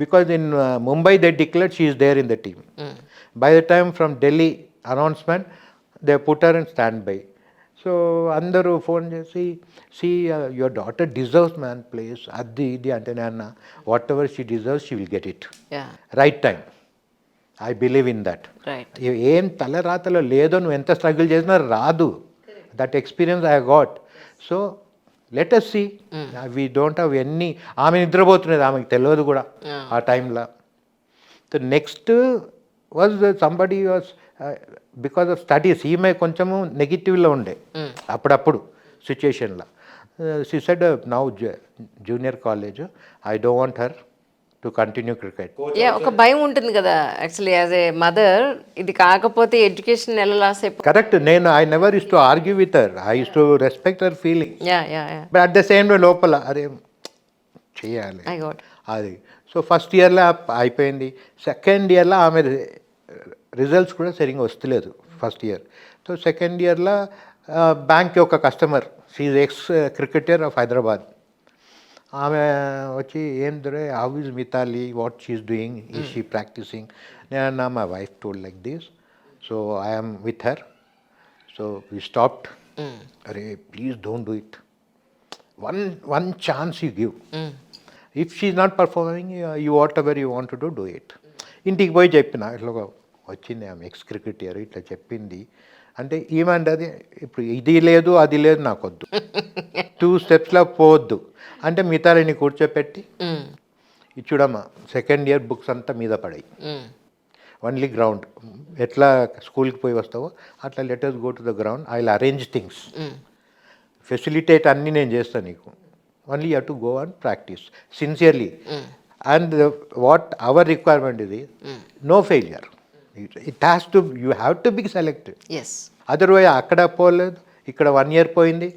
because in Mumbai they declared she is there in the team. By the time from Delhi announcement, they put her in standby. So అందరూ phone చేసి your daughter deserves man place అది ఇది అంటే నేను whatever she deserves she will get it right time. I believe in that. ఏం తలరాతలో లేదో నువ్వు ఎంత స్ట్రగుల్ చేసినా రాదు. That experience I got. So let us see. We don't have any. ఆమె నిద్రపోతున్నది, ఆమెకు తెలియదు కూడా ఆ టైంలో. So next was somebody was because of studies. ఈమె కొంచెము నెగిటివ్లో ఉండే అప్పుడప్పుడు సిచ్యుయేషన్లో. She said now junior college, I don't want her to continue cricket. ఒక భయం ఉంటుంది కదా యాక్చువల్లీ యాజ్ ఏ మదర్, ఇది కాకపోతే ఎడ్యుకేషన్ ఎలా లాస్ అయిపోతుంది. కరెక్ట్. నేను I never use to argue with her, I use to respect her feeling. But at the same way లోపల అరే చేయాలి అది. సో ఫస్ట్ ఇయర్లో అయిపోయింది. సెకండ్ ఇయర్లో ఆమె రిజల్ట్స్ కూడా సరిగ్గా వస్తలేదు ఫస్ట్ ఇయర్. సో సెకండ్ ఇయర్లో బ్యాంక్ ఒక customer, she ex cricketer of Hyderabad, ఆమె వచ్చి ఏం దొరే how is Mithali, what she's doing, is she practicing. నేను my wife told like this, so I'm with her. So we stopped. అరే please don't do it, one chance you give. If she is not performing, you whatever you want to do it. ఇంటికి పోయి చెప్పిన ఇట్లా వచ్చింది ఆమె X cricketer ఇట్లా చెప్పింది అంటే ఏమంటే అది ఇప్పుడు ఇది లేదు అది లేదు నాకొద్దు, 2 స్టెప్స్లో పోవద్దు అంటే మిగతాని కూర్చోపెట్టి చూడమ్మా సెకండ్ ఇయర్ బుక్స్ అంతా మీద పడాయి, ఓన్లీ గ్రౌండ్ ఎట్లా స్కూల్కి పోయి వస్తావో అట్లా letters go to the ground, I will arrange things, facilitate అన్నీ నేను చేస్తాను నీకు, only you have to go and practice sincerely. And what our requirement is, no failure. It has to, you have to be selected. Yes. Otherwise అక్కడ పోలేదు, ఇక్కడ 1 year పోయింది,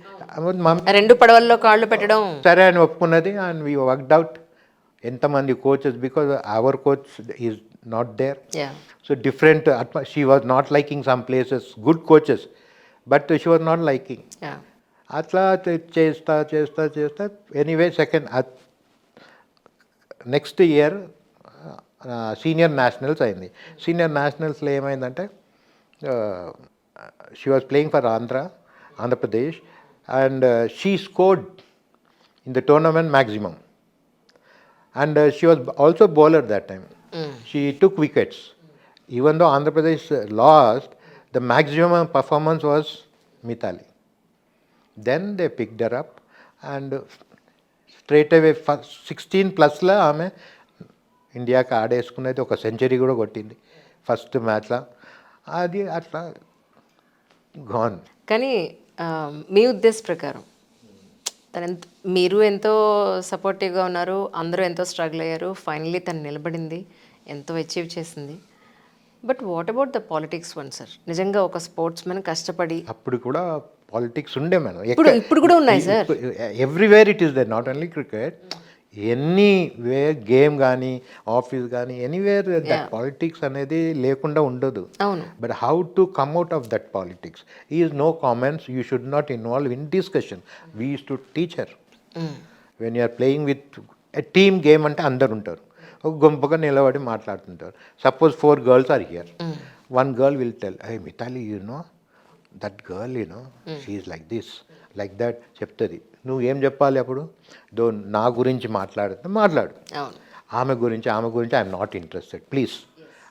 రెండు పడవల్లో కాళ్ళు పెట్టడం సరే అని ఒప్పుకున్నది. And we worked out. ఎంతమంది coaches, because our coach is not there. So different. She was not liking some places, good coaches, but she was not liking. అట్లా చేస్తా చేస్తా చేస్తా anyway second next year senior nationals అయింది. Senior నేషనల్స్లో ఏమైందంటే she was playing for Andhra Pradesh and she scored in the tournament maximum and she was also bowler that time. She took wickets. Even though Andhra Pradesh last, the maximum performance was Mithali. Then they picked her up and straight అవే 16+ ఆమె ఇండియాకి ఆడేసుకునేది, ఒక century కూడా కొట్టింది first మ్యాచ్లో. అది అట్లా gone. కానీ మీ ఉద్దేశ ప్రకారం మీరు ఎంతో సపోర్టివ్గా ఉన్నారు, అందరూ ఎంతో స్ట్రగుల్ అయ్యారు, ఫైనల్లీ తను నిలబడింది, ఎంతో అచీవ్ చేసింది. But what about the politics one sir? నిజంగా ఒక స్పోర్ట్స్ మెన్ కష్టపడి అప్పుడు కూడా పాలిటిక్స్ ఉండే మేడం. ఇప్పుడు కూడా ఉన్నాయి sir. Everywhere it is there, not only cricket, anywhere game కానీ ఆఫీస్ కానీ ఎనీవేర్ దట్ పాలిటిక్స్ అనేది లేకుండా ఉండదు. But how to come out of that politics is no comments, you should not involve in discussion. We use to teach her when you're playing with a team game అంటే అందరు ఉంటారు, ఒక గుంపుగా నిలబడి మాట్లాడుతుంటారు. Suppose 4 girls are here, 1 girl will tell, hey Mithali, you know that girl, you know she is like this like that చెప్తుంది. నువ్వు ఏం చెప్పాలి అప్పుడు? నా గురించి మాట్లాడు, ఆమె గురించి ఐఎమ్ నాట్ ఇంట్రెస్టెడ్ ప్లీజ్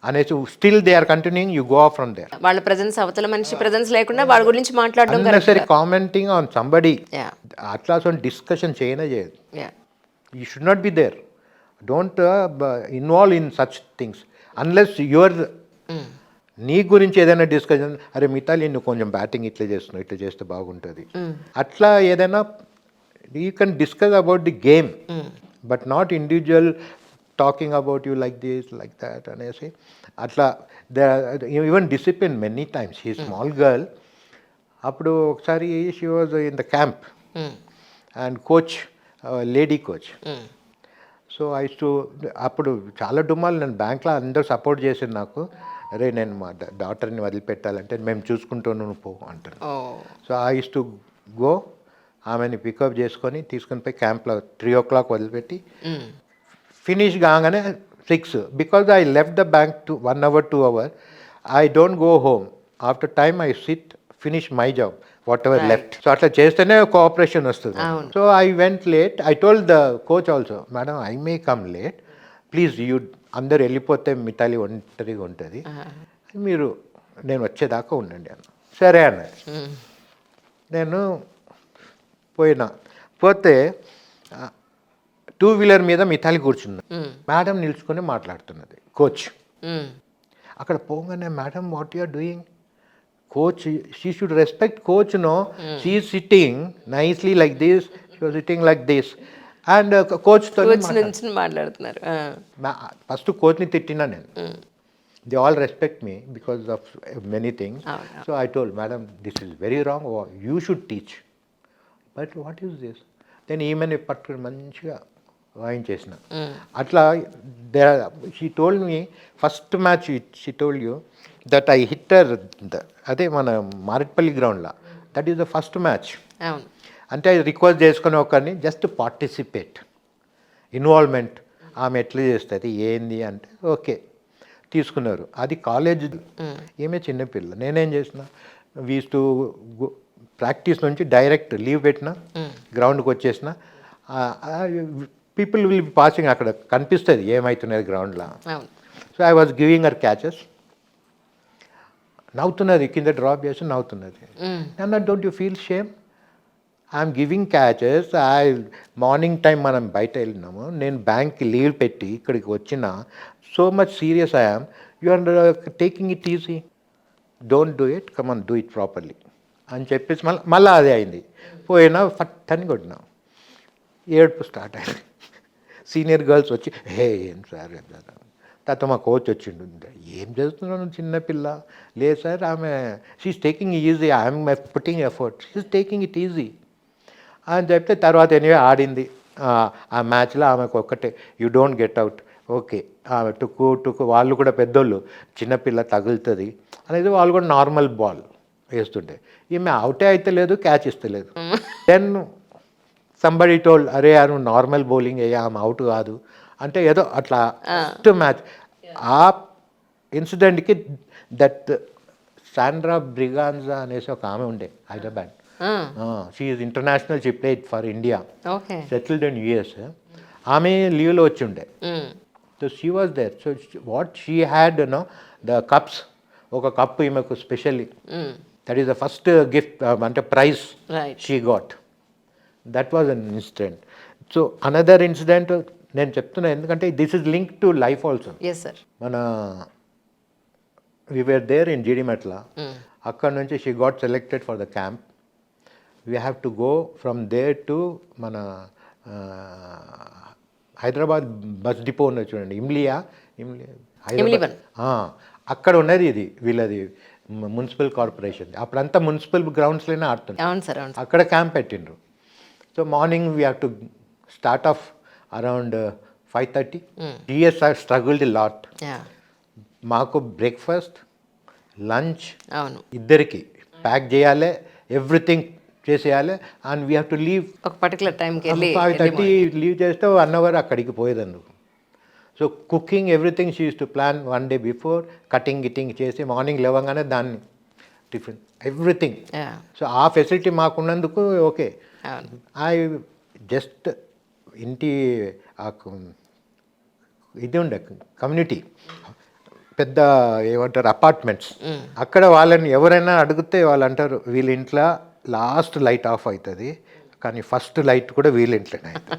అనేసి still they are continuing, you go off from there. వాళ్ళ ప్రెజెన్స్, అవతల మనిషి ప్రెజెన్స్ లేకుండా వాళ్ళ గురించి మాట్లాడడం, అన్నెసరీ కామెంటింగ్ ఆన్ సంబడి, అట్లా డిస్కషన్ చేయనే చేయదు. You should not be there. Don't involve in such things unless your నీ గురించి ఏదైనా డిస్కషన్, అరే మితాలి నువ్వు కొంచెం బ్యాటింగ్ ఇట్లా చేస్తున్నావు, ఇట్లా చేస్తే బాగుంటుంది, అట్లా ఏదైనా you can discuss about the game, but not individual talking about you like this like that అనేసి. అట్లా even discipline many times. He small girl. అప్పుడు ఒకసారి she was in the camp and coach, lady coach. So అప్పుడు చాలా డుమ్మాలు, నేను బ్యాంక్లో అందరూ support చేసింది నాకు. అరే నేను మా డాటర్ని వదిలిపెట్టాలంటే మేము చూసుకుంటాను, నువ్వు పో అంటాను. So I use to go, ఆమెని పికప్ చేసుకొని తీసుకొని పోయి క్యాంప్లో 3 o'clock వదిలిపెట్టి ఫినిష్ కాగానే 6 because I left the bank to 1 hour 2 hour. I don't go home. After time I SIT finish my job what ever left. So అట్లా చేస్తేనే cooperation వస్తుంది. So I went late. I told the coach also, madam I may come late, please you అందరు వెళ్ళిపోతే మిథాలి ఒంటరిగా ఉంటుంది, మీరు నేను వచ్చేదాకా ఉండండి అన్న. సరే అన్న. నేను పోతే 2-wheeler మీద మిథాలి కూర్చున్నా. మేడం నిల్చుకొని మాట్లాడుతున్నది కోచ్. అక్కడ పోగానే, madam what you are doing, coach she should respect coach, no she is sitting nicely like this, she was sitting like this. And కోచ్తో మాట్లాడుతున్నారు. ఫస్ట్ కోచ్ని తిట్టినా నేను. They all respect me because of many things. So I told, madam this is very wrong, you should teach, but what is this. Then ఈమెని పట్టుకుని మంచిగా వాయించేసిన. అట్లా she told me first match, she told you that I hitter, అదే మన మారేట్పల్లి గ్రౌండ్లో, that is the first match. అంటే request చేసుకుని ఒకరిని జస్ట్ పార్టిసిపేట్, ఇన్వాల్వ్మెంట్, ఆమె ఎట్లా చేస్తుంది ఏంది అంటే ఓకే తీసుకున్నారు. అది కాలేజ్, ఏమే చిన్నపిల్ల. నేనేం చేసిన, వీస్ టు ప్రాక్టీస్ నుంచి డైరెక్ట్ లీవ్ పెట్టిన, గ్రౌండ్కి వచ్చేసిన. పీపుల్ విల్ బి పాసింగ్, అక్కడ కనిపిస్తుంది ఏమవుతున్నది గ్రౌండ్లో. So I was giving her catches. నవ్వుతున్నది, కింద డ్రాప్ చేసి నవ్వుతున్నది. అన్న don't you feel shame, I'm giving catches. Morning time మనం బయట వెళ్ళినాము, నేను బ్యాంక్కి లీవ్ పెట్టి ఇక్కడికి వచ్చిన, so much serious I'm, you are taking it easy, don't do it, come on do it properly అని చెప్పేసి మళ్ళీ అదే అయింది. పోయినా ఫట్ అని కొట్టినా, ఏడుపు స్టార్ట్ అయింది. సీనియర్ గర్ల్స్ వచ్చి, హే ఏం సార్, తర్వాత మా కోచ్ వచ్చిండు, ఏం చేస్తున్నాను చిన్నపిల్ల, లేదు సార్ ఆమె she's taking easy, I'm putting effort, she's taking it easy అని చెప్తే, తర్వాత ఎనివే ఆడింది. ఆ మ్యాచ్లో ఆమెకు ఒక్కటే, you don't get out, okay. ఆమె టుక్కు వాళ్ళు కూడా పెద్దోళ్ళు, చిన్నపిల్ల తగులుతుంది అనేది, వాళ్ళు కూడా నార్మల్ బాల్ వేస్తుంటే, ఈమె అవుటే అయితే లేదు, క్యాచ్ ఇస్తలేదు. దెన్ సంబడి టోల్డ్, అరే యారు నార్మల్ బౌలింగ్ అయ్యా, ఆమె అవుట్ కాదు అంటే, ఏదో అట్లా ఫస్ట్ మ్యాచ్. ఆ ఇన్సిడెంట్కి దట్ సాండ్రా బ్రిగాన్జా అనేసి ఒక ఆమె ఉండే Hyderabad, she is international, she played for India, settled in US. ఆమె లీవ్లో వచ్చి ఉండే. So she was there. So what she had no the cups, ఒక కప్ ఈమెకు specially, that is the first gift అంటే prize she got. That was an incident. So another incident నేను చెప్తున్నా, ఎందుకంటే this is link to life also. మన we were there in Jeedimetla, అక్కడ నుంచి she got selected for the camp. We have to go from there to మన Hyderabad bus depot ఉన్నది చూడండి, హైదరాబాద్, అక్కడ ఉన్నది ఇది వీళ్ళది మున్సిపల్ కార్పొరేషన్. అప్పుడంతా మున్సిపల్ గ్రౌండ్స్లోనే ఆడుతుంది. అక్కడ క్యాంప్ పెట్టిండ్రు. So morning we have to start off around 5:30. TS struggled lot. మాకు బ్రేక్ఫాస్ట్, లంచ్ ఇద్దరికి ప్యాక్ చేయాలి, ఎవ్రీథింగ్ చేసేయాలి. And we have to leave ఒక పర్టికులర్ టైంకి 5:30 లీవ్ చేస్తే 1 hour అక్కడికి పోయేదందుకు. So cooking everything she use to plan 1 day before, cutting గిటింగ్ చేసి మార్నింగ్ లేవగానే దాన్ని టిఫిన్ ఎవ్రీథింగ్. సో ఆ ఫెసిలిటీ మాకున్నందుకు ఓకే. ఐ జస్ట్ ఇంటి ఇది ఉండే కమ్యూనిటీ, పెద్ద ఏమంటారు అపార్ట్మెంట్స్, అక్కడ వాళ్ళని ఎవరైనా అడిగితే వాళ్ళు అంటారు, వీళ్ళ ఇంట్లో లాస్ట్ లైట్ ఆఫ్ అవుతుంది కానీ ఫస్ట్ లైట్ కూడా వీళ్ళ ఇంట్లోనే అవుతుంది.